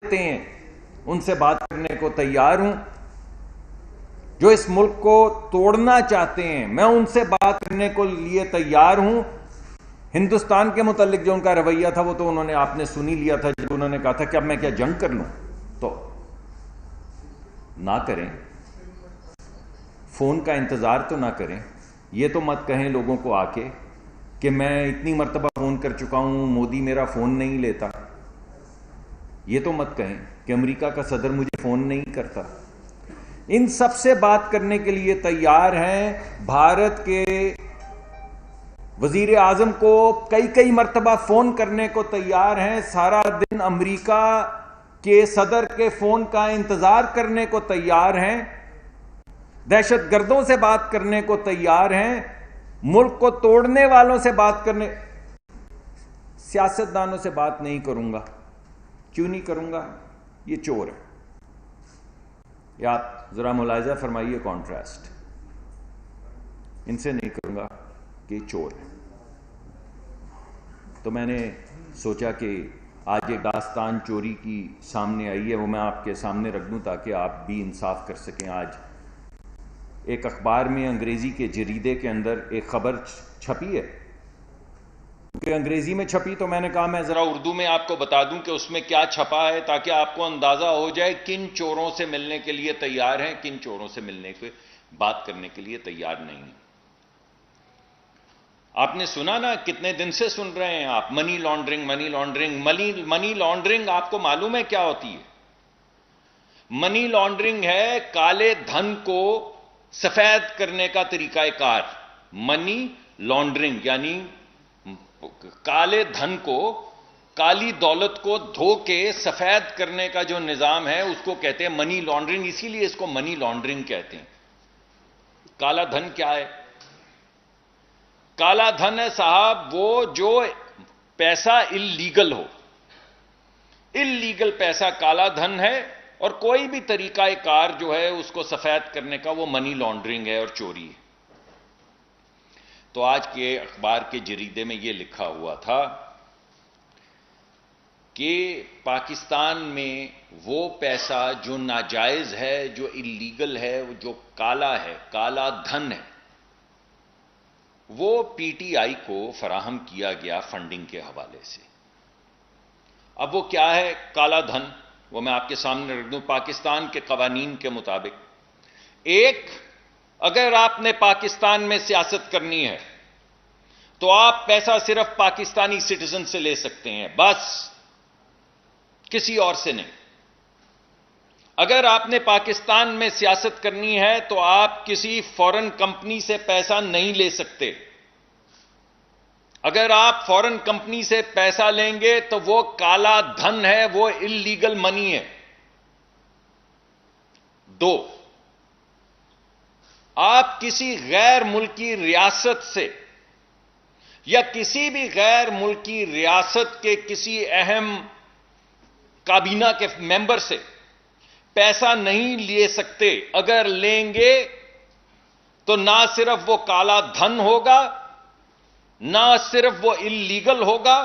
دیتے ہیں ان سے بات کرنے کو تیار ہوں. جو اس ملک کو توڑنا چاہتے ہیں میں ان سے بات کرنے کو لیے تیار ہوں. ہندوستان کے متعلق جو ان کا رویہ تھا وہ تو انہوں نے آپ نے سنی لیا تھا جب انہوں نے کہا تھا کہ اب میں کیا جنگ کر لوں. تو نہ کریں, فون کا انتظار تو نہ کریں. یہ تو مت کہیں لوگوں کو آ کے کہ میں اتنی مرتبہ فون کر چکا ہوں مودی میرا فون نہیں لیتا. یہ تو مت کہیں کہ امریکہ کا صدر مجھے فون نہیں کرتا. ان سب سے بات کرنے کے لیے تیار ہیں. بھارت کے وزیر اعظم کو کئی مرتبہ فون کرنے کو تیار ہیں. سارا دن امریکہ کے صدر کے فون کا انتظار کرنے کو تیار ہیں. دہشت گردوں سے بات کرنے کو تیار ہیں. ملک کو توڑنے والوں سے بات کرنے, سیاستدانوں سے بات نہیں کروں گا. کیوں نہیں کروں گا؟ یہ چور ہے. یا آپ ذرا ملاحظہ فرمائیے کانٹراسٹ. ان سے نہیں کروں گا کہ چور ہے. تو میں نے سوچا کہ آج ایک داستان چوری کی سامنے آئی ہے, وہ میں آپ کے سامنے رکھ دوں تاکہ آپ بھی انصاف کر سکیں. آج ایک اخبار میں انگریزی کے جریدے کے اندر ایک خبر چھپی ہے, کہ انگریزی میں چھپی تو میں نے کہا میں ذرا اردو میں آپ کو بتا دوں کہ اس میں کیا چھپا ہے تاکہ آپ کو اندازہ ہو جائے کن چوروں سے ملنے کے لیے تیار ہیں, کن چوروں سے ملنے کے بات کرنے کے لیے تیار نہیں ہیں. آپ نے سنا نا, کتنے دن سے سن رہے ہیں آپ, money laundering money laundering. Money laundering آپ کو معلوم ہے کیا ہوتی ہے؟ منی لانڈرنگ ہے کالے دھن کو سفید کرنے کا طریقہ کار. منی لانڈرنگ یعنی کالے دھن کو, کالی دولت کو دھو کے سفید کرنے کا جو نظام ہے اس کو کہتے ہیں منی لانڈرنگ. اسی لیے اس کو منی لانڈرنگ کہتے ہیں. کالا دھن کیا ہے؟ کالا دھن ہے صاحب وہ جو پیسہ اللیگل ہو. اللیگل پیسہ کالا دھن ہے, اور کوئی بھی طریقہ کار جو ہے اس کو سفید کرنے کا وہ منی لانڈرنگ ہے اور چوری ہے. تو آج کے اخبار کے جریدے میں یہ لکھا ہوا تھا کہ پاکستان میں وہ پیسہ جو ناجائز ہے, جو اللیگل ہے, جو کالا ہے, کالا دھن ہے, وہ پی ٹی آئی کو فراہم کیا گیا فنڈنگ کے حوالے سے. اب وہ کیا ہے کالا دھن؟ وہ میں آپ کے سامنے رکھ دوں. پاکستان کے قوانین کے مطابق, ایک, اگر آپ نے پاکستان میں سیاست کرنی ہے تو آپ پیسہ صرف پاکستانی سٹیزن سے لے سکتے ہیں, بس کسی اور سے نہیں. اگر آپ نے پاکستان میں سیاست کرنی ہے تو آپ کسی فورن کمپنی سے پیسہ نہیں لے سکتے. اگر آپ فورن کمپنی سے پیسہ لیں گے تو وہ کالا دھن ہے, وہ اللیگل منی ہے. دو, آپ کسی غیر ملکی ریاست سے یا کسی بھی غیر ملکی ریاست کے کسی اہم کابینہ کے ممبر سے پیسہ نہیں لے سکتے. اگر لیں گے تو نہ صرف وہ کالا دھن ہوگا, نہ صرف وہ اللیگل ہوگا,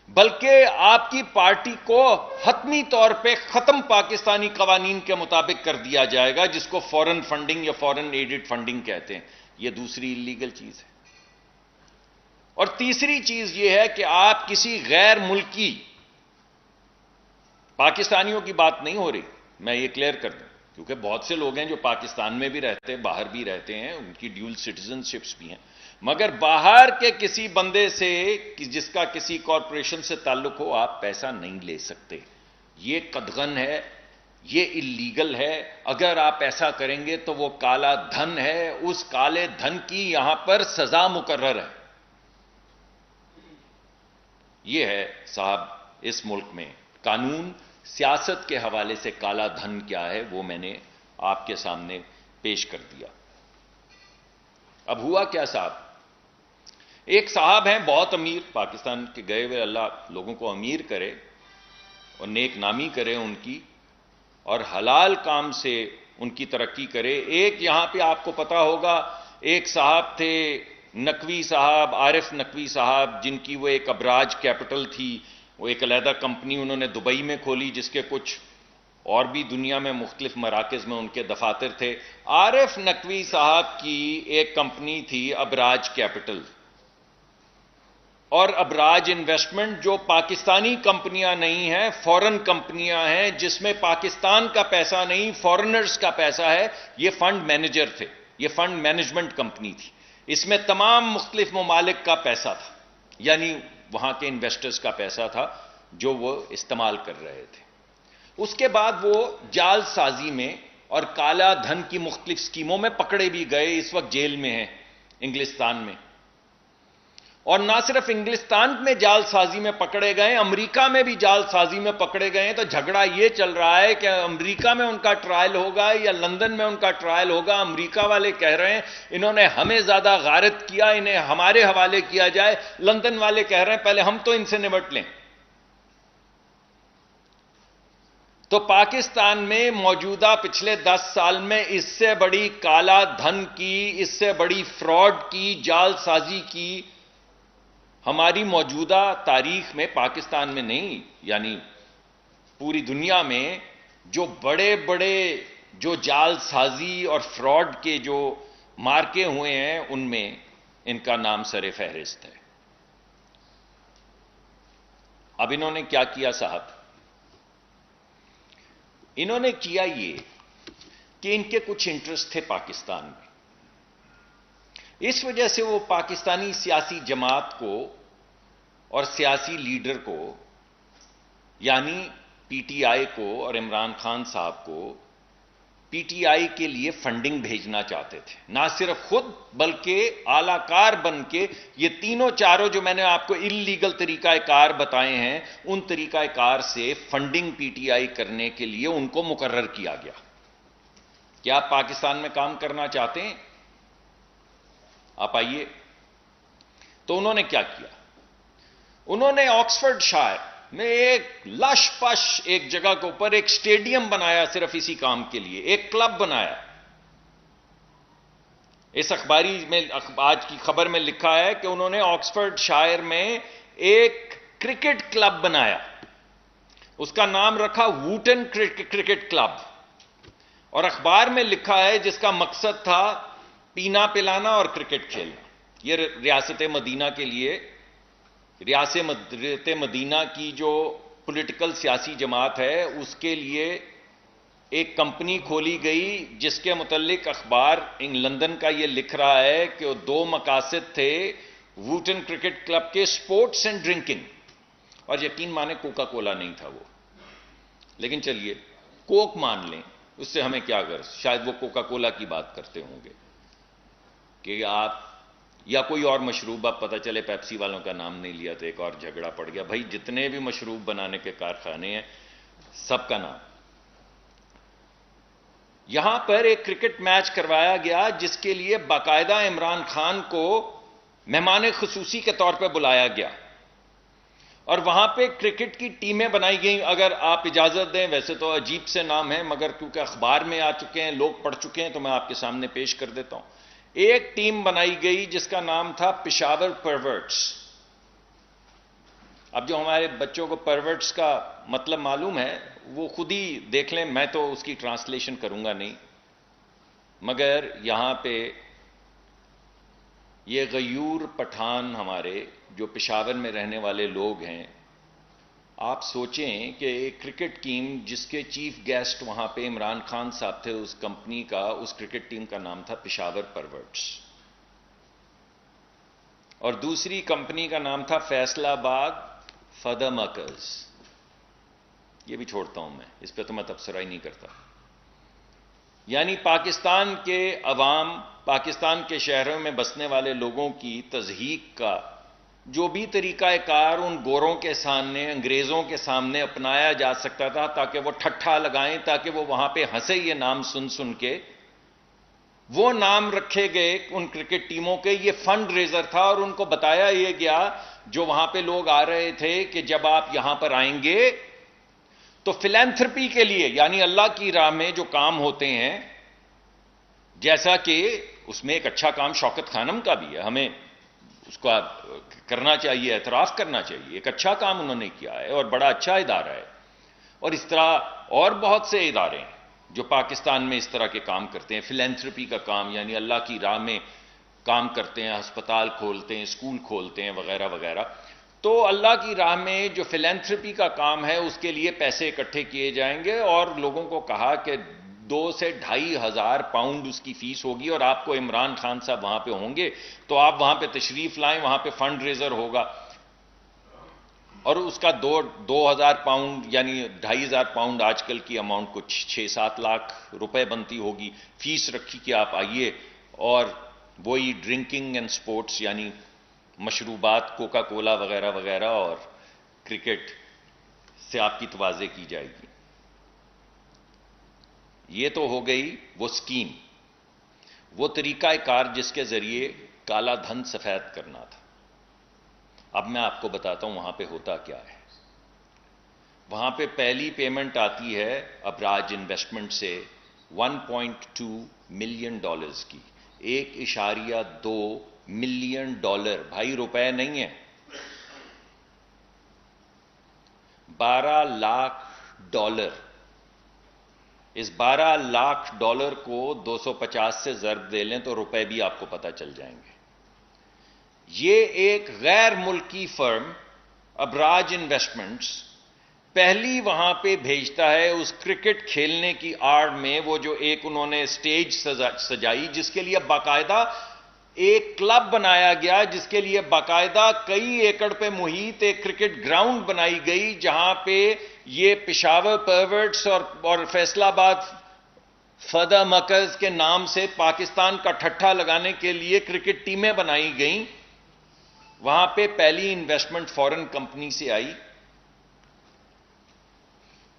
بلکہ آپ کی پارٹی کو حتمی طور پہ ختم پاکستانی قوانین کے مطابق کر دیا جائے گا, جس کو فورن فنڈنگ یا فورن ایڈڈ فنڈنگ کہتے ہیں. یہ دوسری اللیگل چیز ہے. اور تیسری چیز یہ ہے کہ آپ کسی غیر ملکی, پاکستانیوں کی بات نہیں ہو رہی, میں یہ کلیئر کر دوں, کیونکہ بہت سے لوگ ہیں جو پاکستان میں بھی رہتے ہیں, باہر بھی رہتے ہیں, ان کی ڈیول سٹیزن شپس بھی ہیں, مگر باہر کے کسی بندے سے جس کا کسی کارپوریشن سے تعلق ہو آپ پیسہ نہیں لے سکتے. یہ قدغن ہے, یہ اللیگل ہے. اگر آپ ایسا کریں گے تو وہ کالا دھن ہے, اس کالے دھن کی یہاں پر سزا مقرر ہے. یہ ہے صاحب اس ملک میں قانون. سیاست کے حوالے سے کالا دھن کیا ہے وہ میں نے آپ کے سامنے پیش کر دیا. اب ہوا کیا صاحب, ایک صاحب ہیں بہت امیر, پاکستان کے گئے ہوئے, اللہ لوگوں کو امیر کرے اور نیک نامی کرے ان کی, اور حلال کام سے ان کی ترقی کرے. ایک یہاں پہ آپ کو پتا ہوگا ایک صاحب تھے نقوی صاحب, عارف نقوی صاحب, جن کی وہ ایک ابراج کیپٹل تھی وہ ایک علیحدہ کمپنی انہوں نے دبئی میں کھولی، جس کے کچھ اور بھی دنیا میں مختلف مراکز میں ان کے دفاتر تھے۔ عارف نقوی صاحب کی ایک کمپنی تھی ابراج کیپٹل، اور ابراج انویسٹمنٹ جو پاکستانی کمپنیاں نہیں ہیں، فورن کمپنیاں ہیں، جس میں پاکستان کا پیسہ نہیں، فورنرز کا پیسہ ہے۔ یہ فنڈ مینیجر تھے، یہ فنڈ مینجمنٹ کمپنی تھی، اس میں تمام مختلف ممالک کا پیسہ تھا، یعنی وہاں کے انویسٹرز کا پیسہ تھا جو وہ استعمال کر رہے تھے۔ اس کے بعد وہ جال سازی میں اور کالا دھن کی مختلف اسکیموں میں پکڑے بھی گئے، اس وقت جیل میں ہیں انگلستان میں۔ اور نہ صرف انگلستان میں جال سازی میں پکڑے گئے، امریکہ میں بھی جال سازی میں پکڑے گئے ہیں۔ تو جھگڑا یہ چل رہا ہے کہ امریکہ میں ان کا ٹرائل ہوگا یا لندن میں ان کا ٹرائل ہوگا۔ امریکہ والے کہہ رہے ہیں انہوں نے ہمیں زیادہ غارت کیا، انہیں ہمارے حوالے کیا جائے۔ لندن والے کہہ رہے ہیں پہلے ہم تو ان سے نمٹ لیں۔ تو پاکستان میں موجودہ پچھلے 10 سال میں اس سے بڑی کالا دھن کی، اس سے بڑی فراڈ کی، جال سازی کی ہماری موجودہ تاریخ میں پاکستان میں نہیں، یعنی پوری دنیا میں جو بڑے بڑے جو جال سازی اور فراڈ کے جو مارکے ہوئے ہیں ان میں ان کا نام سر فہرست ہے۔ اب انہوں نے کیا کیا صاحب؟ انہوں نے کیا یہ کہ ان کے کچھ انٹرسٹ تھے پاکستان میں، اس وجہ سے وہ پاکستانی سیاسی جماعت کو اور سیاسی لیڈر کو، یعنی پی ٹی آئی کو اور عمران خان صاحب کو پی ٹی آئی کے لیے فنڈنگ بھیجنا چاہتے تھے، نہ صرف خود بلکہ اعلی کار بن کے۔ یہ تینوں چاروں جو میں نے آپ کو اللیگل طریقہ کار بتائے ہیں، ان طریقہ کار سے فنڈنگ پی ٹی آئی کرنے کے لیے ان کو مقرر کیا گیا۔ کیا آپ پاکستان میں کام کرنا چاہتے ہیں؟ آپ آئیے۔ تو انہوں نے کیا کیا؟ انہوں نے آکسفورڈ شائر میں ایک لش پش ایک جگہ کے اوپر ایک سٹیڈیم بنایا صرف اسی کام کے لیے، ایک کلب بنایا۔ اس اخباری میں آج کی خبر میں لکھا ہے کہ انہوں نے آکسفورڈ شائر میں ایک کرکٹ کلب بنایا، اس کا نام رکھا ووٹن کرکٹ کلب، اور اخبار میں لکھا ہے جس کا مقصد تھا پینا پلانا اور کرکٹ کھیلنا۔ یہ ریاست مدینہ کے لیے، ریاست مدینہ کی جو پولیٹیکل سیاسی جماعت ہے اس کے لیے ایک کمپنی کھولی گئی، جس کے متعلق اخبار لندن کا یہ لکھ رہا ہے کہ وہ 2 مقاصد تھے ووٹن کرکٹ کلب کے، سپورٹس اینڈ ڈرنکنگ، اور یقین مانے کوکا کولا نہیں تھا وہ، لیکن چلیے کوک مان لیں، اس سے ہمیں کیا غرض، شاید وہ کوکا کولا کی بات کرتے ہوں گے کہ آپ، یا کوئی اور مشروب، اب پتہ چلے پیپسی والوں کا نام نہیں لیا تو ایک اور جھگڑا پڑ گیا۔ بھائی جتنے بھی مشروب بنانے کے کارخانے ہیں سب کا نام۔ یہاں پر ایک کرکٹ میچ کروایا گیا جس کے لیے باقاعدہ عمران خان کو مہمان خصوصی کے طور پہ بلایا گیا، اور وہاں پہ کرکٹ کی ٹیمیں بنائی گئیں۔ اگر آپ اجازت دیں، ویسے تو عجیب سے نام ہے مگر کیونکہ اخبار میں آ چکے ہیں، لوگ پڑھ چکے ہیں، تو میں آپ کے سامنے پیش کر دیتا ہوں۔ ایک ٹیم بنائی گئی جس کا نام تھا پشاور پرورٹس۔ اب جو ہمارے بچوں کو پرورٹس کا مطلب معلوم ہے وہ خود ہی دیکھ لیں، میں تو اس کی ٹرانسلیشن کروں گا نہیں، مگر یہاں پہ یہ غیور پٹھان ہمارے جو پشاور میں رہنے والے لوگ ہیں، آپ سوچیں کہ ایک کرکٹ ٹیم جس کے چیف گیسٹ وہاں پہ عمران خان صاحب تھے، اس کمپنی کا، اس کرکٹ ٹیم کا نام تھا پشاور پرورٹس، اور دوسری کمپنی کا نام تھا فیصلہ آباد فدا مکرز۔ یہ بھی چھوڑتا ہوں میں، اس پہ تو میں تبصرہ ہی نہیں کرتا۔ یعنی پاکستان کے عوام، پاکستان کے شہروں میں بسنے والے لوگوں کی تضحیک کا جو بھی طریقہ کار ان گوروں کے سامنے، انگریزوں کے سامنے اپنایا جا سکتا تھا تاکہ وہ ٹھٹھا لگائیں، تاکہ وہ وہاں پہ ہنسے یہ نام سن سن کے، وہ نام رکھے گئے ان کرکٹ ٹیموں کے۔ یہ فنڈ ریزر تھا، اور ان کو بتایا یہ گیا جو وہاں پہ لوگ آ رہے تھے کہ جب آپ یہاں پر آئیں گے تو فلینتھرپی کے لیے، یعنی اللہ کی راہ میں جو کام ہوتے ہیں، جیسا کہ اس میں ایک اچھا کام شوکت خانم کا بھی ہے، ہمیں اس کو کرنا چاہیے، اعتراف کرنا چاہیے، ایک اچھا کام انہوں نے کیا ہے اور بڑا اچھا ادارہ ہے. اور اس طرح اور بہت سے ادارے ہیں جو پاکستان میں اس طرح کے کام کرتے ہیں، فلینتھرپی کا کام، یعنی اللہ کی راہ میں کام کرتے ہیں، ہسپتال کھولتے ہیں، اسکول کھولتے ہیں، وغیرہ وغیرہ. تو اللہ کی راہ میں جو فلینتھرپی کا کام ہے اس کے لیے پیسے اکٹھے کیے جائیں گے، اور لوگوں کو کہا کہ 2 سے 2,500 پاؤنڈ اس کی فیس ہوگی، اور آپ کو عمران خان صاحب وہاں پہ ہوں گے تو آپ وہاں پہ تشریف لائیں، وہاں پہ فنڈ ریزر ہوگا، اور اس کا 2,000 پاؤنڈ یعنی 2,500 پاؤنڈ آج کل کی اماؤنٹ کچھ 6-7 لاکھ روپے بنتی ہوگی. فیس رکھی کہ آپ آئیے، اور وہی ڈرنکنگ اینڈ سپورٹس یعنی مشروبات، کوکا کولا وغیرہ وغیرہ، اور کرکٹ سے آپ کی توازے کی جائے گی. یہ تو ہو گئی وہ سکیم، وہ طریقہ کار جس کے ذریعے کالا دھن سفید کرنا تھا. اب میں آپ کو بتاتا ہوں وہاں پہ ہوتا کیا ہے. وہاں پہ پہلی پیمنٹ آتی ہے ابراج انویسٹمنٹ سے $1.2 ملین کی، $1.2 ملین، بھائی روپے نہیں ہیں، $12 لاکھ. اس $12 لاکھ کو 250 سے ضرب دے لیں تو روپے بھی آپ کو پتہ چل جائیں گے. یہ ایک غیر ملکی فرم ابراج انویسٹمنٹس پہلی وہاں پہ بھیجتا ہے اس کرکٹ کھیلنے کی آڑ میں، وہ جو ایک انہوں نے سٹیج سجائی جس کے لیے باقاعدہ ایک کلب بنایا گیا، جس کے لیے باقاعدہ کئی ایکڑ پہ محیط ایک کرکٹ گراؤنڈ بنائی گئی، جہاں پہ یہ پشاور پرورٹس اور فیصل آباد فدا مرکز کے نام سے پاکستان کا ٹھٹھا لگانے کے لیے کرکٹ ٹیمیں بنائی گئیں. وہاں پہ پہلی انویسٹمنٹ فورن کمپنی سے آئی،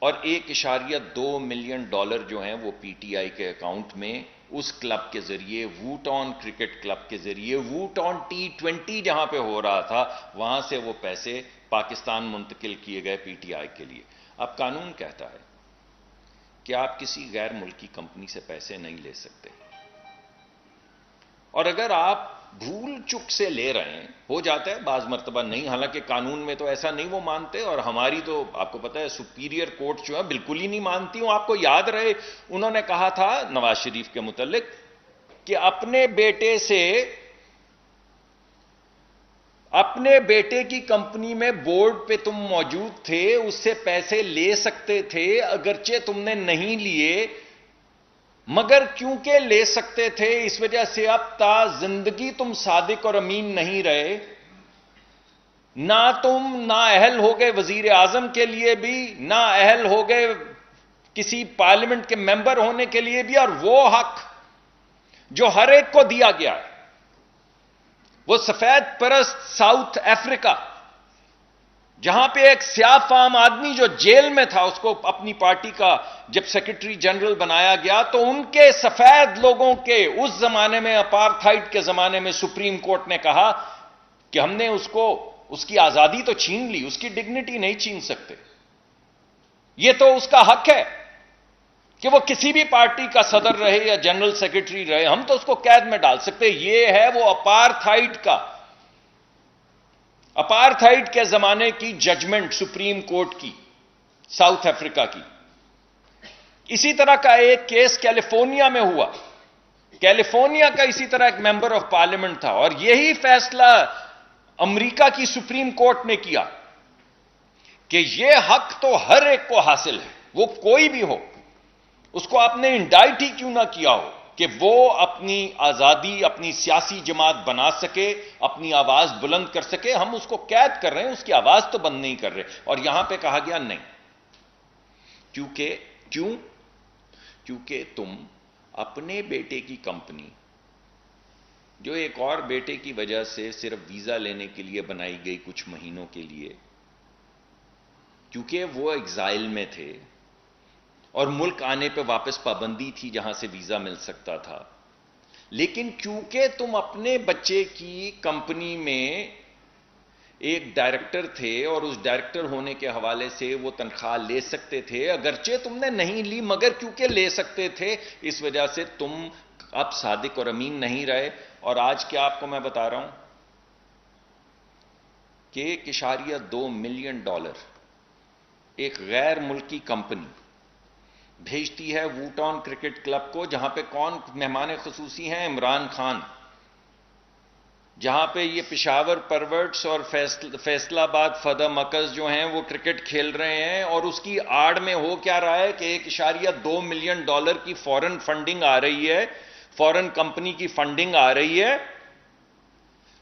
اور $1.2 ملین جو ہیں وہ پی ٹی آئی کے اکاؤنٹ میں اس کلب کے ذریعے، ووٹون کرکٹ کلب کے ذریعے، ووٹون T20 جہاں پہ ہو رہا تھا وہاں سے وہ پیسے پاکستان منتقل کیے گئے پی ٹی آئی کے لیے. اب قانون کہتا ہے کہ آپ کسی غیر ملکی کمپنی سے پیسے نہیں لے سکتے، اور اگر آپ بھول چک سے لے رہے ہیں، ہو جاتا ہے بعض مرتبہ نہیں، حالانکہ قانون میں تو ایسا نہیں وہ مانتے، اور ہماری تو آپ کو پتہ ہے سپیریئر کورٹ جو ہے بالکل ہی نہیں مانتی ہوں. آپ کو یاد رہے انہوں نے کہا تھا نواز شریف کے متعلق کہ اپنے بیٹے کی کمپنی میں بورڈ پہ تم موجود تھے، اس سے پیسے لے سکتے تھے، اگرچہ تم نے نہیں لیے، مگر کیونکہ لے سکتے تھے اس وجہ سے اب تا زندگی تم صادق اور امین نہیں رہے. نہ تم نااہل ہو گئے وزیر اعظم کے لیے بھی، نہ اہل ہو گئے کسی پارلیمنٹ کے ممبر ہونے کے لیے بھی، اور وہ حق جو ہر ایک کو دیا گیا ہے، وہ سفید پرست ساؤتھ افریقہ جہاں پہ ایک سیاہ فام آدمی جو جیل میں تھا، اس کو اپنی پارٹی کا جب سیکرٹری جنرل بنایا گیا تو ان کے سفید لوگوں کے اس زمانے میں، اپارتھائڈ کے زمانے میں، سپریم کورٹ نے کہا کہ ہم نے اس کی آزادی تو چھین لی، اس کی ڈگنیٹی نہیں چھین سکتے. یہ تو اس کا حق ہے کہ وہ کسی بھی پارٹی کا صدر رہے یا جنرل سیکرٹری رہے، ہم تو اس کو قید میں ڈال سکتے. یہ ہے وہ اپارتھائڈ کے زمانے کی ججمنٹ سپریم کورٹ کی، ساؤتھ افریقہ کی. اسی طرح کا ایک کیس کیلیفورنیا میں ہوا. کیلیفورنیا کا اسی طرح ایک ممبر آف پارلیمنٹ تھا، اور یہی فیصلہ امریکہ کی سپریم کورٹ نے کیا کہ یہ حق تو ہر ایک کو حاصل ہے، وہ کوئی بھی ہو، اس کو آپ نے انڈائٹ ہی کیوں نہ کیا ہو، کہ وہ اپنی آزادی، اپنی سیاسی جماعت بنا سکے، اپنی آواز بلند کر سکے. ہم اس کو قید کر رہے ہیں، اس کی آواز تو بند نہیں کر رہے. اور یہاں پہ کہا گیا نہیں، کیونکہ تم اپنے بیٹے کی کمپنی، جو ایک اور بیٹے کی وجہ سے صرف ویزا لینے کے لیے بنائی گئی کچھ مہینوں کے لیے، کیونکہ وہ ایگزائل میں تھے اور ملک آنے پہ واپس پابندی تھی جہاں سے ویزا مل سکتا تھا، لیکن کیونکہ تم اپنے بچے کی کمپنی میں ایک ڈائریکٹر تھے اور اس ڈائریکٹر ہونے کے حوالے سے وہ تنخواہ لے سکتے تھے، اگرچہ تم نے نہیں لی مگر کیونکہ لے سکتے تھے، اس وجہ سے تم اب صادق اور امین نہیں رہے. اور آج کیا آپ کو میں بتا رہا ہوں کہ 1.2 ملین ڈالر ایک غیر ملکی کمپنی بھیجتی ہے ووٹون کرکٹ کلب کو، جہاں پہ کون مہمان خصوصی ہیں؟ عمران خان، جہاں پہ یہ پشاور پرورٹس اور فیصل آباد فدا مکز جو ہیں وہ کرکٹ کھیل رہے ہیں، اور اس کی آڑ میں ہو کیا رہا ہے کہ 1.2 ملین ڈالر کی فورن فنڈنگ آ رہی ہے، فورن کمپنی کی فنڈنگ آ رہی ہے،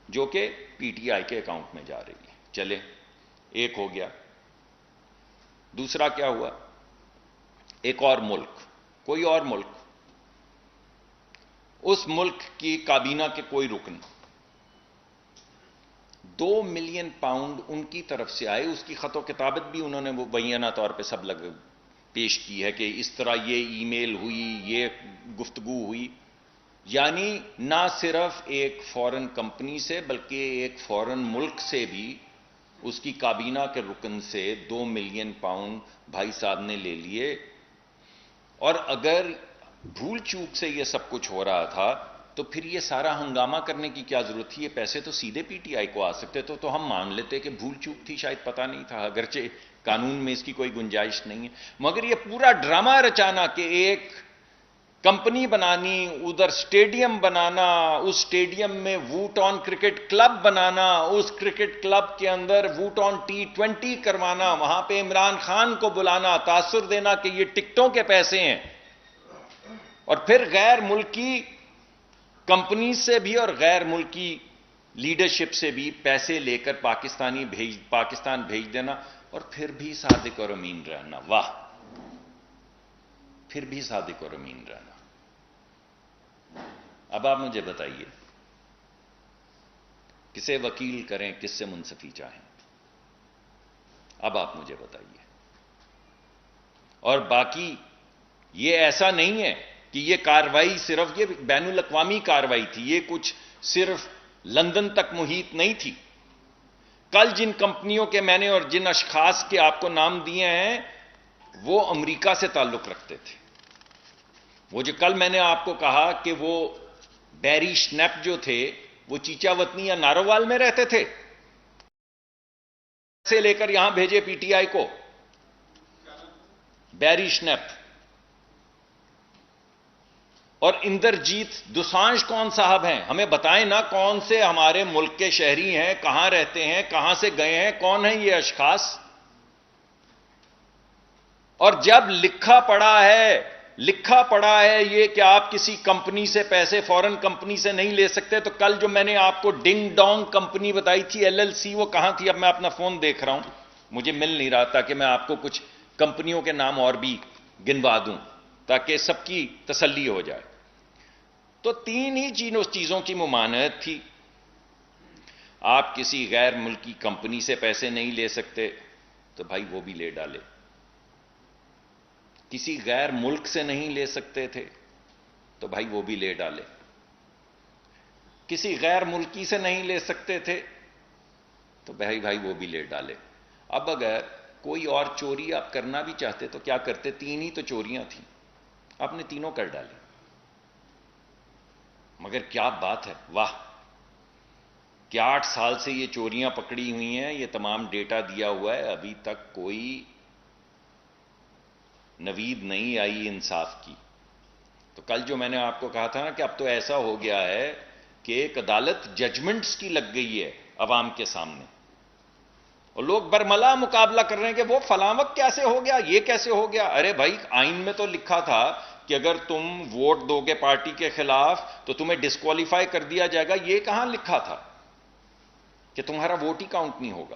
جو کہ پی ٹی آئی کے اکاؤنٹ میں جا رہی ہے۔ چلے، ایک ہو گیا۔ دوسرا کیا ہوا؟ ایک اور ملک، کوئی اور ملک، اس ملک کی کابینہ کے کوئی رکن 2 ملین پاؤنڈ ان کی طرف سے آئے، اس کی خط و کتابت بھی انہوں نے وہ مبینہ طور پہ سب لگ پیش کی ہے کہ اس طرح یہ ای میل ہوئی، یہ گفتگو ہوئی، یعنی نہ صرف ایک فورن کمپنی سے بلکہ ایک فورن ملک سے بھی اس کی کابینہ کے رکن سے 2 ملین پاؤنڈ بھائی صاحب نے لے لیے۔ اور اگر بھول چوک سے یہ سب کچھ ہو رہا تھا تو پھر یہ سارا ہنگامہ کرنے کی کیا ضرورت تھی؟ یہ پیسے تو سیدھے پی ٹی آئی کو آ سکتے تو ہم مان لیتے کہ بھول چوک تھی، شاید پتہ نہیں تھا، اگرچہ قانون میں اس کی کوئی گنجائش نہیں ہے، مگر یہ پورا ڈرامہ رچانا کہ ایک کمپنی بنانی، ادھر سٹیڈیم بنانا، اس سٹیڈیم میں ووٹون کرکٹ کلب بنانا، اس کرکٹ کلب کے اندر ووٹون T20 کروانا، وہاں پہ عمران خان کو بلانا، تاثر دینا کہ یہ ٹکٹوں کے پیسے ہیں، اور پھر غیر ملکی کمپنی سے بھی اور غیر ملکی لیڈرشپ سے بھی پیسے لے کر پاکستان بھیج دینا، اور پھر بھی صادق اور امین رہنا۔ واہ، پھر بھی صادق اور امین رہنا۔ اب آپ مجھے بتائیے، کسے وکیل کریں، کس سے منصفی چاہیں؟ اب آپ مجھے بتائیے۔ اور باقی یہ ایسا نہیں ہے کہ یہ کاروائی صرف یہ بین الاقوامی کاروائی تھی، یہ کچھ صرف لندن تک محیط نہیں تھی۔ کل جن کمپنیوں کے میں نے اور جن اشخاص کے آپ کو نام دیے ہیں وہ امریکہ سے تعلق رکھتے تھے۔ وہ جو کل میں نے آپ کو کہا کہ وہ بیری شنیپ جو تھے وہ چیچا وطنی یا نارووال میں رہتے تھے، سے لے کر یہاں بھیجے پی ٹی آئی کو بیری شنیپ۔ اور اندرجیت دوسانج کون صاحب ہیں؟ ہمیں بتائیں نا، کون سے ہمارے ملک کے شہری ہیں، کہاں رہتے ہیں، کہاں سے گئے ہیں، کون ہیں یہ اشخاص؟ اور جب لکھا پڑا ہے یہ کہ آپ کسی کمپنی سے پیسے فورن کمپنی سے نہیں لے سکتے، تو کل جو میں نے آپ کو ڈنگ ڈونگ کمپنی بتائی تھی LLC، وہ کہاں تھی؟ اب میں اپنا فون دیکھ رہا ہوں، مجھے مل نہیں رہا، تاکہ میں آپ کو کچھ کمپنیوں کے نام اور بھی گنوا دوں تاکہ سب کی تسلی ہو جائے۔ تو 3 ہی چیزوں کی ممانعت تھی۔ آپ کسی غیر ملکی کمپنی سے پیسے نہیں لے سکتے تو بھائی وہ بھی لے ڈالے، کسی غیر ملک سے نہیں لے سکتے تھے تو بھائی وہ بھی لے ڈالے، کسی غیر ملکی سے نہیں لے سکتے تھے تو بھائی وہ بھی لے ڈالے۔ اب اگر کوئی اور چوری آپ کرنا بھی چاہتے تو کیا کرتے؟ 3 ہی تو چوریاں تھیں، آپ نے تینوں کر ڈالی۔ مگر کیا بات ہے، واہ، کہ 8 سال سے یہ چوریاں پکڑی ہوئی ہیں، یہ تمام ڈیٹا دیا ہوا ہے، ابھی تک کوئی نوید نہیں آئی انصاف کی۔ تو کل جو میں نے آپ کو کہا تھا نا کہ اب تو ایسا ہو گیا ہے کہ ایک عدالت ججمنٹس کی لگ گئی ہے عوام کے سامنے، اور لوگ برملا مقابلہ کر رہے ہیں کہ وہ فلاں وقت کیسے ہو گیا، یہ کیسے ہو گیا۔ ارے بھائی، آئین میں تو لکھا تھا کہ اگر تم ووٹ دو گے پارٹی کے خلاف تو تمہیں ڈسکوالیفائی کر دیا جائے گا، یہ کہاں لکھا تھا کہ تمہارا ووٹ ہی کاؤنٹ نہیں ہوگا؟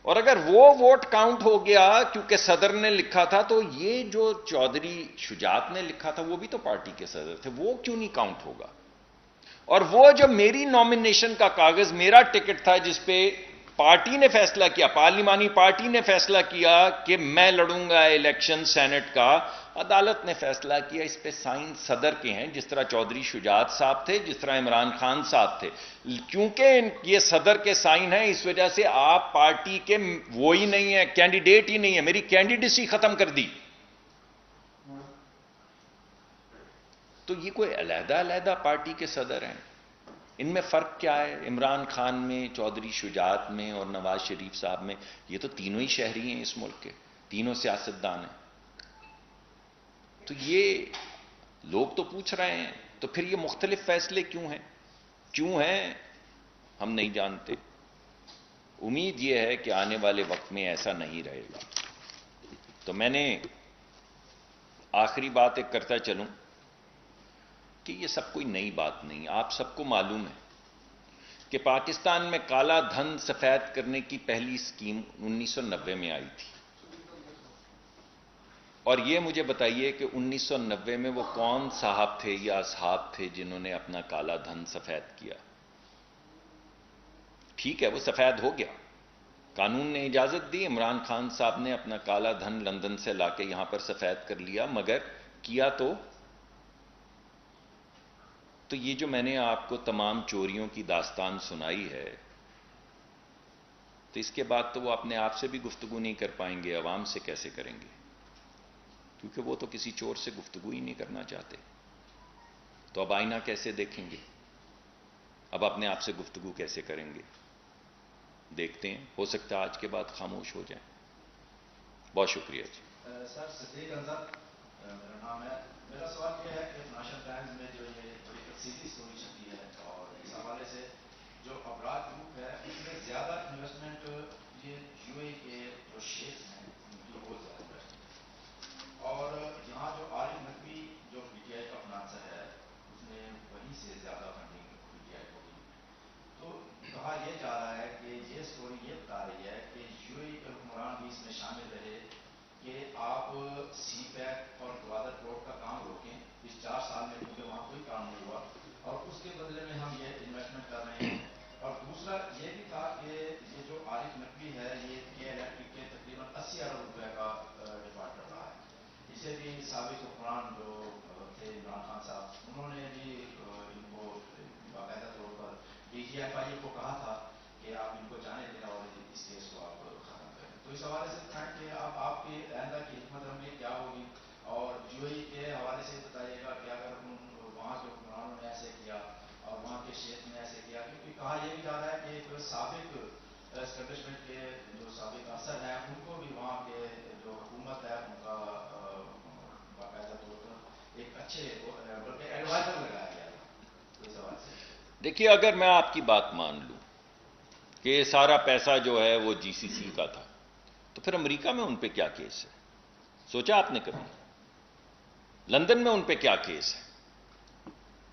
اور اگر وہ ووٹ کاؤنٹ ہو گیا کیونکہ صدر نے لکھا تھا، تو یہ جو چودھری شجاعت نے لکھا تھا وہ بھی تو پارٹی کے صدر تھے، وہ کیوں نہیں کاؤنٹ ہوگا؟ اور وہ جو میری نامینیشن کا کاغذ، میرا ٹکٹ تھا جس پہ پارٹی نے فیصلہ کیا، پارلیمانی پارٹی نے فیصلہ کیا کہ میں لڑوں گا الیکشن سینٹ کا، عدالت نے فیصلہ کیا اس پہ سائن صدر کے ہیں، جس طرح چودھری شجاعت صاحب تھے، جس طرح عمران خان صاحب تھے، کیونکہ یہ صدر کے سائن ہیں، اس وجہ سے آپ پارٹی کے وہی نہیں ہے، کینڈیڈیٹ ہی نہیں ہے، میری کینڈیڈیسی ختم کر دی۔ تو یہ کوئی علیحدہ پارٹی کے صدر ہیں؟ ان میں فرق کیا ہے عمران خان میں، چودھری شجاعت میں اور نواز شریف صاحب میں؟ یہ تو تینوں ہی شہری ہیں اس ملک کے، تینوں سیاستدان ہیں. تو یہ لوگ تو پوچھ رہے ہیں، تو پھر یہ مختلف فیصلے کیوں ہیں ہم نہیں جانتے. امید یہ ہے کہ آنے والے وقت میں ایسا نہیں رہے گا. تو میں نے آخری بات ایک کرتا چلوں کہ یہ سب کوئی نئی بات نہیں. آپ سب کو معلوم ہے کہ پاکستان میں کالا دھن سفید کرنے کی پہلی اسکیم 1990 میں آئی تھی. اور یہ مجھے بتائیے کہ 1990 میں وہ کون صاحب تھے یا اصحاب تھے جنہوں نے اپنا کالا دھن سفید کیا؟ ٹھیک ہے وہ سفید ہو گیا، قانون نے اجازت دی، عمران خان صاحب نے اپنا کالا دھن لندن سے لا کے یہاں پر سفید کر لیا، مگر کیا تو یہ جو میں نے آپ کو تمام چوریوں کی داستان سنائی ہے، تو اس کے بعد تو وہ اپنے آپ سے بھی گفتگو نہیں کر پائیں گے، عوام سے کیسے کریں گے؟ کیونکہ وہ تو کسی چور سے گفتگو ہی نہیں کرنا چاہتے. تو اب آئینہ کیسے دیکھیں گے؟ اب اپنے آپ سے گفتگو کیسے کریں گے؟ دیکھتے ہیں، ہو سکتا ہے آج کے بعد خاموش ہو جائیں. بہت شکریہ جی. سر صدیق انصر میرا نام ہے. میرا سوال یہ ہے کہ نیشنل ٹائمز میں جو یہ بڑی تفصیلی اسٹوری چھپی ہے اور اس حوالے سے جو ابراج گروپ ہے اس میں زیادہ انویسٹمنٹ یہ یو اے کے جو شیخ ہیں ان کی بہت زیادہ انویسٹمنٹ، اور یہاں جو عارف نقوی جو پی ٹی آئی کا فنانسر ہے اس نے وہیں سے زیادہ فنڈنگ پی ٹی آئی کو کی. تو کہا یہ جا رہا ہے کہ یہ اسٹوری یہ بتا رہی ہے کہ یو اے کے حکمران بھی اس میں شامل رہے کہ آپ سی پیک اور گوادر پورٹ کا کام روکیں اس 4 سال میں، کیونکہ وہاں کوئی کام نہیں ہوا، اور اس کے بدلے میں ہم یہ انویسٹمنٹ کر رہے ہیں. اور دوسرا یہ بھی تھا کہ یہ جو عارف نقوی ہے یہ کے الیکٹرک کے تقریباً 80 ارب روپے کا ڈفالٹر رہا ہے. اسے بھی سابق حکمران جو تھے عمران خان صاحب انہوں نے بھی ان کو باقاعدہ طور پر ڈی جی ایف آئی کو کہا تھا کہ آپ ان کو جانے دیں اور اس کیس کو آپ ختم کریں. تو اس حوالے سے بتائیں کہ آپ کی آئندہ کی حکمت عملی کیا ہوگی، اور یو اے کے حوالے سے بتائیے گا کہ اگر وہاں کے حکمرانوں نے ایسے کیا اور وہاں کے شیخ نے ایسے کیا، کیونکہ کہا یہ بھی جا رہا ہے کہ ایک سابق اسٹیبلشمنٹ کے جو سابق اثر ہیں ان کو بھی وہاں کے جو حکومت ہے ان کا باقاعدہ طور پر ایک اچھے بلکہ ایڈوائزر لگایا گیا ہے. تو اس حوالے سے دیکھیے، اگر میں آپ کی بات مان لوں کہ یہ سارا پیسہ جو ہے وہ جی سی سی کا تھا، تو پھر امریکہ میں ان پہ کیا کیس ہے؟ سوچا آپ نے کبھی؟ لندن میں ان پہ کیا کیس ہے؟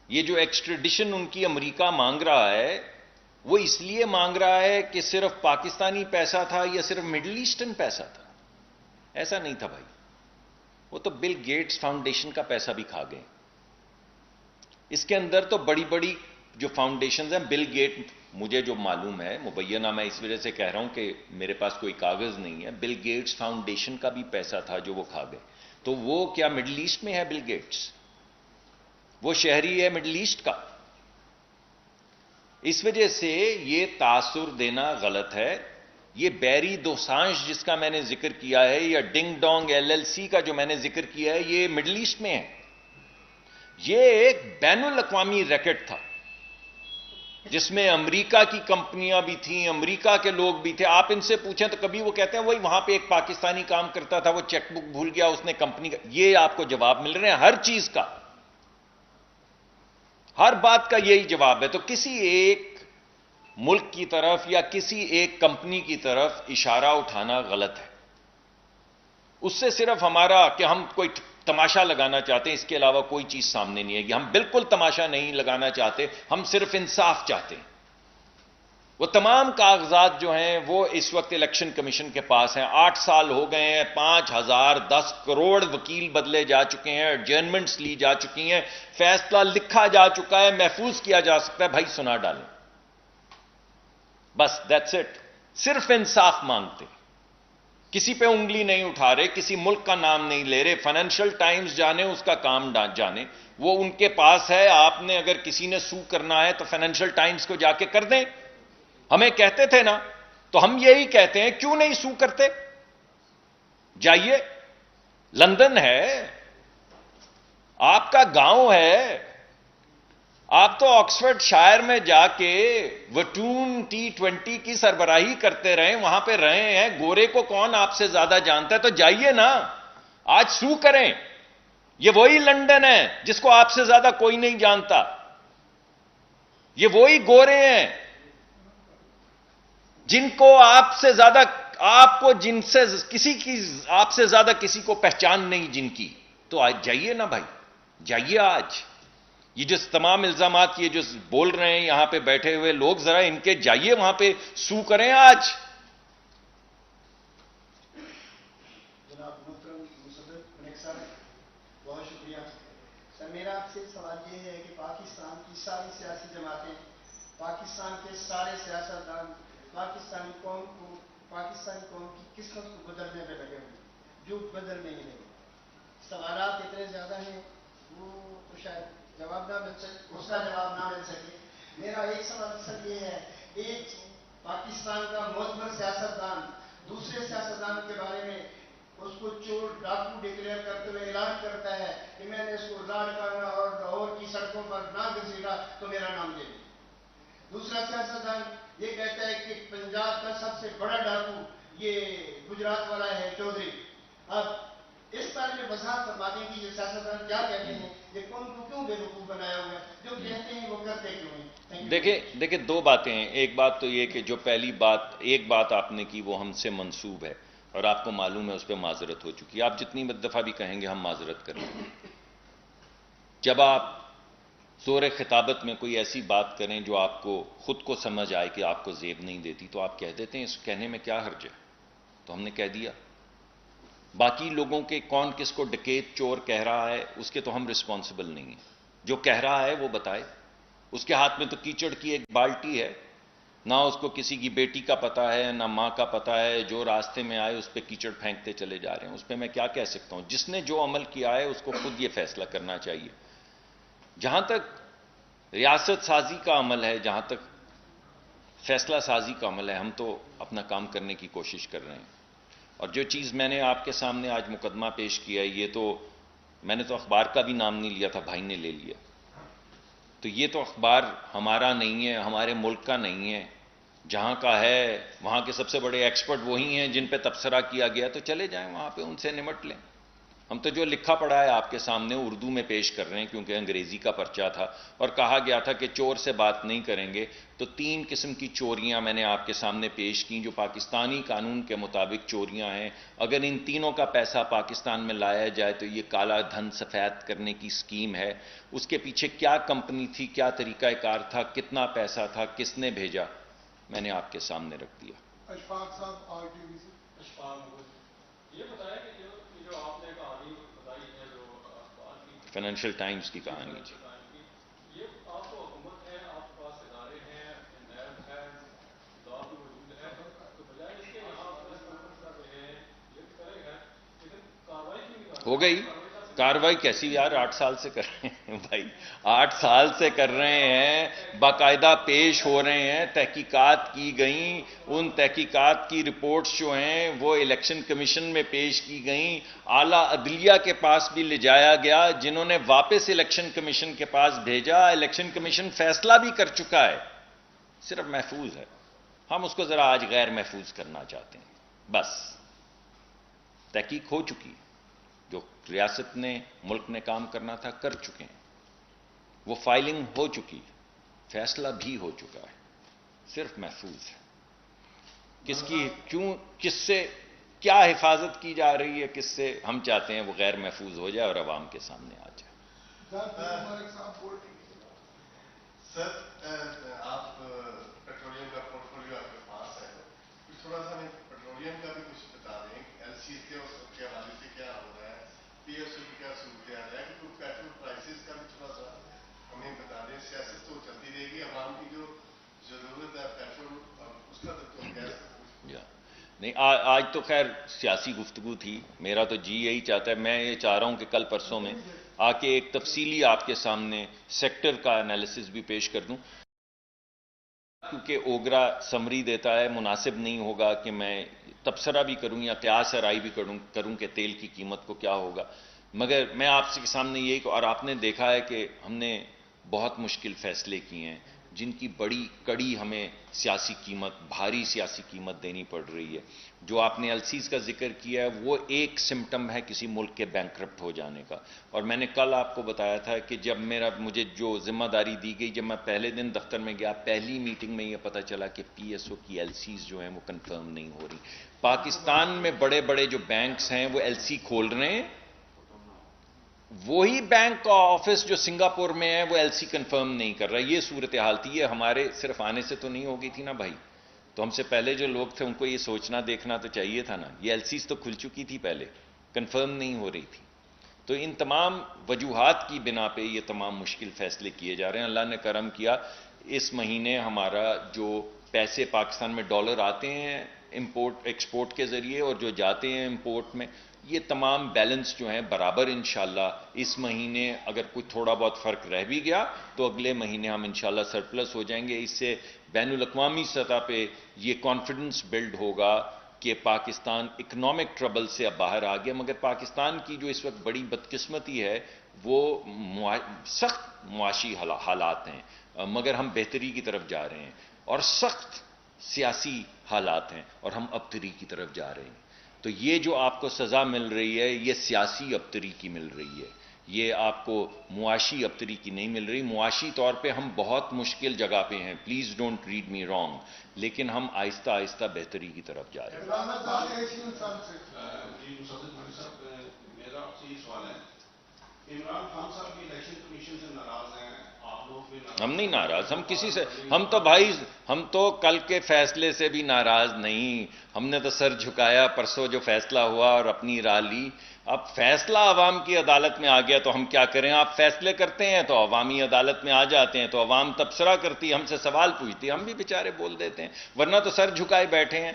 یہ جو ایکسٹریڈیشن ان کی امریکہ مانگ رہا ہے وہ اس لیے مانگ رہا ہے کہ صرف پاکستانی پیسہ تھا یا صرف مڈل ایسٹرن پیسہ تھا؟ ایسا نہیں تھا بھائی، وہ تو بل گیٹس فاؤنڈیشن کا پیسہ بھی کھا گئے. اس کے اندر تو بڑی بڑی جو فاؤنڈیشنز ہیں، بل گیٹ، مجھے جو معلوم ہے مبینہ میں اس وجہ سے کہہ رہا ہوں کہ میرے پاس کوئی کاغذ نہیں ہے، بل گیٹس فاؤنڈیشن کا بھی پیسہ تھا جو وہ کھا گئے. تو وہ کیا مڈل ایسٹ میں ہے بل گیٹس؟ وہ شہری ہے مڈل ایسٹ کا. اس وجہ سے یہ تاثر دینا غلط ہے. یہ بیری دوسانش جس کا میں نے ذکر کیا ہے یا ڈنگ ڈونگ ایل ایل سی کا جو میں نے ذکر کیا ہے، یہ مڈل ایسٹ میں ہے. یہ ایک بین الاقوامی ریکٹ تھا جس میں امریکہ کی کمپنیاں بھی تھیں، امریکہ کے لوگ بھی تھے. آپ ان سے پوچھیں تو کبھی وہ کہتے ہیں وہی وہاں پہ ایک پاکستانی کام کرتا تھا، وہ چیک بک بھول گیا، اس نے کمپنی کا. یہ آپ کو جواب مل رہے ہیں ہر چیز کا، ہر بات کا یہی جواب ہے. تو کسی ایک ملک کی طرف یا کسی ایک کمپنی کی طرف اشارہ اٹھانا غلط ہے. اس سے صرف ہمارا کہ ہم کوئی تماشا لگانا چاہتے ہیں، اس کے علاوہ کوئی چیز سامنے نہیں ہے. کہ ہم بالکل تماشا نہیں لگانا چاہتے، ہم صرف انصاف چاہتے ہیں. وہ تمام کاغذات جو ہیں وہ اس وقت الیکشن کمیشن کے پاس ہیں. 8 سال ہو گئے ہیں، 5010 کروڑ وکیل بدلے جا چکے ہیں، ایڈجرنمنٹس لی جا چکی ہیں، فیصلہ لکھا جا چکا ہے، محفوظ کیا جا سکتا ہے. بھائی سنا ڈالیں، بس دیٹس اٹ. صرف انصاف مانگتے، کسی پہ انگلی نہیں اٹھا رہے، کسی ملک کا نام نہیں لے رہے. فائنینشل ٹائمز جانے اس کا کام جانے، وہ ان کے پاس ہے. آپ نے اگر کسی نے سو کرنا ہے تو فائنینشل ٹائمز کو جا کے کر دیں. ہمیں کہتے تھے نا، تو ہم یہی کہتے ہیں کیوں نہیں سو کرتے؟ جائیے، لندن ہے، آپ کا گاؤں ہے، آپ تو آکسفورڈ شائر میں جا کے وٹون T20 کی سربراہی کرتے رہے، وہاں پہ رہے ہیں، گورے کو کون آپ سے زیادہ جانتا ہے؟ تو جائیے نا، آج سو کریں. یہ وہی لنڈن ہے جس کو آپ سے زیادہ کوئی نہیں جانتا. یہ وہی گورے ہیں جن کو آپ سے زیادہ، آپ کو جن سے کسی کی، آپ سے زیادہ کسی کو پہچان نہیں جن کی. تو آج جائیے نا بھائی، جائیے. آج یہ جو تمام الزامات یہ جو بول رہے ہیں یہاں پہ بیٹھے ہوئے لوگ، ذرا ان کے جائیے وہاں پہ سو کریں آج. جناب محترم مصدق ملک صاحب، بہت شکریہ. سر میرا آپ سے سوال یہ ہے کہ پاکستان کی ساری سیاسی جماعتیں، پاکستان کے سارے سیاستدان پاکستانی قوم کی قسمت کو بدلنے میں لگے ہوئے، جو بدل نہیں رہے. سوالات اتنے زیادہ ہیں وہ تو شاید جواب نہ مل سکے، اس کا جواب نہ مل سکے. میرا ایک سوال سر یہ ہے، ایک پاکستان کا معتبر سیاستدان دوسرے سیاستدان کے بارے میں اس کو چور ڈاکو ڈکلیئر کرتے ہوئے اعلان کرتا ہے کہ میں نے اس کو لاڈ کرنا اور لاہور کی سڑکوں پر نہ گزیرا تو میرا نام دے دیں. دوسرا سیاستدان یہ کہتا ہے کہ پنجاب کا سب سے بڑا ڈاکو یہ گجرات والا ہے چودھری. اب اس بارے میں وضاحت فرما دیں کہ یہ سیاستدان کیا کہتے ہیں، یہ کون کو کیوں بے وقوف بنایا ہوا ہے، جو کہتے ہیں وہ کرتے کیوں ہیں. دیکھیں دو باتیں ہیں. ایک بات تو یہ کہ جو پہلی بات، ایک بات آپ نے کی وہ ہم سے منسوب ہے اور آپ کو معلوم ہے اس پہ معذرت ہو چکی ہے. آپ جتنی دفعہ بھی کہیں گے ہم معذرت کریں گے. جب آپ زور خطابت میں کوئی ایسی بات کریں جو آپ کو خود کو سمجھ آئے کہ آپ کو زیب نہیں دیتی تو آپ کہہ دیتے ہیں، اس کہنے میں کیا حرج ہے؟ تو ہم نے کہہ دیا. باقی لوگوں کے کون کس کو ڈکیت چور کہہ رہا ہے اس کے تو ہم رسپانسبل نہیں ہیں. جو کہہ رہا ہے وہ بتائے. اس کے ہاتھ میں تو کیچڑ کی ایک بالٹی ہے، نہ اس کو کسی کی بیٹی کا پتہ ہے نہ ماں کا پتہ ہے. جو راستے میں آئے اس پہ کیچڑ پھینکتے چلے جا رہے ہیں. اس پہ میں کیا کہہ سکتا ہوں؟ جس نے جو عمل کیا ہے اس کو خود یہ فیصلہ کرنا چاہیے. جہاں تک ریاست سازی کا عمل ہے، جہاں تک فیصلہ سازی کا عمل ہے، ہم تو اپنا کام کرنے کی کوشش کر رہے ہیں. اور جو چیز میں نے آپ کے سامنے آج مقدمہ پیش کیا ہے، یہ تو میں نے تو اخبار کا بھی نام نہیں لیا تھا، بھائی نے لے لیا. تو یہ تو اخبار ہمارا نہیں ہے، ہمارے ملک کا نہیں ہے. جہاں کا ہے وہاں کے سب سے بڑے ایکسپرٹ وہی ہیں جن پہ تبصرہ کیا گیا، تو چلے جائیں وہاں پہ ان سے نمٹ لیں. ہم تو جو لکھا پڑا ہے آپ کے سامنے اردو میں پیش کر رہے ہیں کیونکہ انگریزی کا پرچہ تھا اور کہا گیا تھا کہ چور سے بات نہیں کریں گے. تو 3 قسم کی چوریاں میں نے آپ کے سامنے پیش کی جو پاکستانی قانون کے مطابق چوریاں ہیں. اگر ان تینوں کا پیسہ پاکستان میں لایا جائے تو یہ کالا دھن سفید کرنے کی سکیم ہے. اس کے پیچھے کیا کمپنی تھی، کیا طریقہ کار تھا، کتنا پیسہ تھا، کس نے بھیجا، میں نے آپ کے سامنے رکھ دیا. اشفاق صاحب RTV سے. یہ بتایا کہ جو آپ نے کہانی بتائی ہے جو اخبار کی فائنینشیل ٹائمز کی کہانی تھی، یہ آپ کو حکومت ہے، آپ کے پاس ادارے ہیں، نیب ہے، لاء بھی موجود ہے، تو بجائے اس کے یہاں پر اس حکومت کا جو ہے یہ کرے گا، لیکن کاروائی کیوں نہیں ہو گئی. کاروائی کیسی یار، 8 سال سے کر رہے ہیں بھائی، 8 سال سے کر رہے ہیں، باقاعدہ پیش ہو رہے ہیں، تحقیقات کی گئیں. ان تحقیقات کی رپورٹس جو ہیں وہ الیکشن کمیشن میں پیش کی گئیں، اعلیٰ عدلیہ کے پاس بھی لے جایا گیا، جنہوں نے واپس الیکشن کمیشن کے پاس بھیجا. الیکشن کمیشن فیصلہ بھی کر چکا ہے، صرف محفوظ ہے. ہم اس کو ذرا آج غیر محفوظ کرنا چاہتے ہیں. بس تحقیق ہو چکی، جو ریاست نے ملک نے کام کرنا تھا کر چکے ہیں. وہ فائلنگ ہو چکی، فیصلہ بھی ہو چکا ہے، صرف محفوظ ہے. کس کی کیوں، کس سے کیا حفاظت کی جا رہی ہے، کس سے ہم چاہتے ہیں وہ غیر محفوظ ہو جائے اور عوام کے سامنے آ جائے. سر آپ پیٹرولیم کا پورٹفولیو آپ کے پاس ہے، تھوڑا سا ہمیں پیٹرولیم کا بھی کچھ بتا دیں. LC کے حوالے سے کیا ہو رہا ہے، PSU کی کیا صورتحال ہے، کیونکہ پیٹرول پرائسز کا بھی تھوڑا سا ہمیں بتا دیں. سیاست تو چلتی رہے گی، عوام کی جو ضرورت ہے پیٹرول اس کا تو گیس نہیں. آج تو خیر سیاسی گفتگو تھی، میرا تو جی یہی چاہتا ہے، میں یہ چاہ رہا ہوں کہ کل پرسوں میں آ کے ایک تفصیلی آپ کے سامنے سیکٹر کا انالیسس بھی پیش کر دوں. کیونکہ اوگرا سمری دیتا ہے، مناسب نہیں ہوگا کہ میں تبصرہ بھی کروں یا قیاس رائے بھی کروں کہ تیل کی قیمت کو کیا ہوگا. مگر میں آپ کے سامنے یہ، اور آپ نے دیکھا ہے کہ ہم نے بہت مشکل فیصلے کیے ہیں جن کی بڑی کڑی ہمیں سیاسی قیمت، بھاری سیاسی قیمت دینی پڑ رہی ہے. جو آپ نے ایلسیز کا ذکر کیا ہے وہ ایک سمٹم ہے کسی ملک کے بینکرپٹ ہو جانے کا. اور میں نے کل آپ کو بتایا تھا کہ جب مجھے جو ذمہ داری دی گئی، جب میں پہلے دن دفتر میں گیا، پہلی میٹنگ میں یہ پتہ چلا کہ پی ایس او کی ایلسیز جو ہیں وہ کنفرم نہیں ہو رہی. پاکستان میں بڑے بڑے جو بینکس ہیں وہ ایل سی کھول رہے ہیں، وہی بینک کا آفس جو سنگاپور میں ہے وہ ایل سی کنفرم نہیں کر رہا. یہ صورتحال تھی. یہ ہمارے صرف آنے سے تو نہیں ہو گئی تھی نا بھائی. تو ہم سے پہلے جو لوگ تھے ان کو یہ سوچنا دیکھنا تو چاہیے تھا نا. یہ ایل سیز تو کھل چکی تھی پہلے، کنفرم نہیں ہو رہی تھی. تو ان تمام وجوہات کی بنا پہ یہ تمام مشکل فیصلے کیے جا رہے ہیں. اللہ نے کرم کیا، اس مہینے ہمارا جو پیسے پاکستان میں ڈالر آتے ہیں امپورٹ ایکسپورٹ کے ذریعے اور جو جاتے ہیں امپورٹ میں، یہ تمام بیلنس جو ہیں برابر انشاءاللہ اس مہینے، اگر کوئی تھوڑا بہت فرق رہ بھی گیا تو اگلے مہینے ہم انشاءاللہ سرپلس ہو جائیں گے. اس سے بین الاقوامی سطح پہ یہ کانفیڈنس بلڈ ہوگا کہ پاکستان اکنامک ٹربل سے اب باہر آ گیا. مگر پاکستان کی جو اس وقت بڑی بدقسمتی ہے وہ سخت معاشی حالات ہیں، مگر ہم بہتری کی طرف جا رہے ہیں. اور سخت سیاسی حالات ہیں اور ہم ابتری کی طرف جا رہے ہیں. تو یہ جو آپ کو سزا مل رہی ہے یہ سیاسی ابتری کی مل رہی ہے، یہ آپ کو معاشی ابتری کی نہیں مل رہی. معاشی طور پہ ہم بہت مشکل جگہ پہ ہیں، please don't read me wrong, لیکن ہم آہستہ آہستہ بہتری کی طرف جا رہے ہیں. جی مصدق ملک صاحب، میرا آپ سے یہ سوال ہے، عمران خان صاحب بھی الیکشن کمیشن سے ناراض ہیں، آپ لوگ بھی ناراض؟ ہم نہیں ناراض، ہم کسی سے، ہم تو بھائی ہم تو کل کے فیصلے سے بھی ناراض نہیں. ہم نے تو سر جھکایا، پرسوں جو فیصلہ ہوا اور اپنی راہ لی. اب فیصلہ عوام کی عدالت میں آ گیا تو ہم کیا کریں؟ آپ فیصلے کرتے ہیں تو عوامی عدالت میں آ جاتے ہیں تو عوام تبصرہ کرتی ہے، ہم سے سوال پوچھتی ہے، ہم بھی بیچارے بول دیتے ہیں، ورنہ تو سر جھکائے بیٹھے ہیں.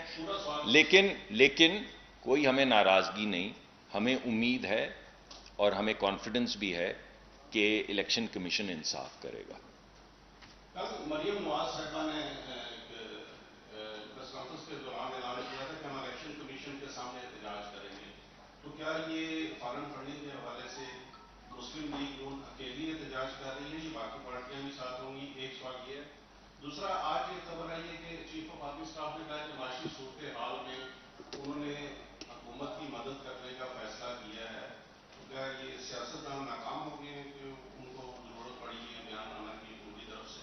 لیکن کوئی ہمیں ناراضگی نہیں، ہمیں امید ہے اور ہمیں کانفیڈنس بھی ہے کہ الیکشن کمیشن انصاف کرے گا. کل مریم نواز صاحبہ نے پریس کانفرنس کے دوران اعلان کیا تھا کہ ہم الیکشن کمیشن کے سامنے احتجاج کریں گے. تو کیا یہ فارن فنڈنگ کے حوالے سے مسلم لیگ نون اکیلی احتجاج کر رہی ہے یا باقی پارٹیاں بھی ساتھ ہوں گی؟ ایک سوال یہ ہے. دوسرا، آج یہ خبر آئی ہے کہ چیف آف آرمی اسٹاف نے کہا کہ معاشی صورتحال میں انہوں نے حکومت کی مدد کرنے کا فیصلہ کیا ہے. تو کیا یہ سیاستدان ناکام ہو گئے ہیں کہ ان کو ضرورت پڑی ہے بیان آنا کی ان کی طرف سے؟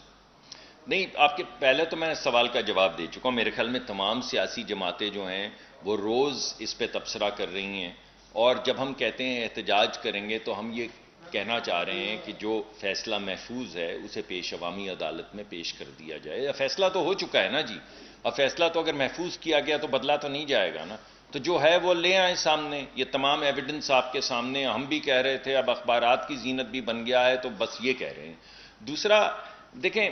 نہیں، آپ کے پہلے تو میں سوال کا جواب دے چکا ہوں. میرے خیال میں تمام سیاسی جماعتیں جو ہیں وہ روز اس پہ تبصرہ کر رہی ہیں، اور جب ہم کہتے ہیں احتجاج کریں گے تو ہم یہ کہنا چاہ رہے ہیں کہ جو فیصلہ محفوظ ہے اسے عوامی عدالت میں پیش کر دیا جائے. فیصلہ تو ہو چکا ہے نا جی، اب فیصلہ تو اگر محفوظ کیا گیا تو بدلا تو نہیں جائے گا نا. تو جو ہے وہ لے آئیں سامنے، یہ تمام ایویڈنس آپ کے سامنے. ہم بھی کہہ رہے تھے، اب اخبارات کی زینت بھی بن گیا ہے تو بس یہ کہہ رہے ہیں. دوسرا دیکھیں،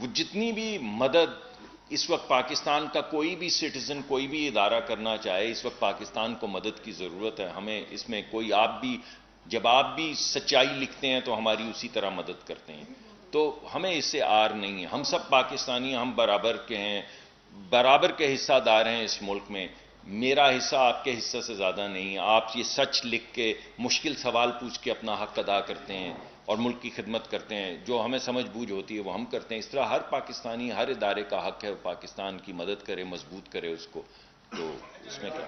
وہ جتنی بھی مدد اس وقت پاکستان کا کوئی بھی سٹیزن، کوئی بھی ادارہ کرنا چاہے، اس وقت پاکستان کو مدد کی ضرورت ہے. ہمیں اس میں کوئی، جب آپ بھی سچائی لکھتے ہیں تو ہماری اسی طرح مدد کرتے ہیں. تو ہمیں اس سے آر نہیں ہے. ہم سب پاکستانی، ہم برابر کے ہیں، برابر کے حصہ دار ہیں اس ملک میں. میرا حصہ آپ کے حصہ سے زیادہ نہیں ہے. آپ یہ سچ لکھ کے، مشکل سوال پوچھ کے اپنا حق ادا کرتے ہیں اور ملک کی خدمت کرتے ہیں. جو ہمیں سمجھ بوجھ ہوتی ہے وہ ہم کرتے ہیں. اس طرح ہر پاکستانی، ہر ادارے کا حق ہے پاکستان کی مدد کرے، مضبوط کرے اس کو. تو اس میں کیا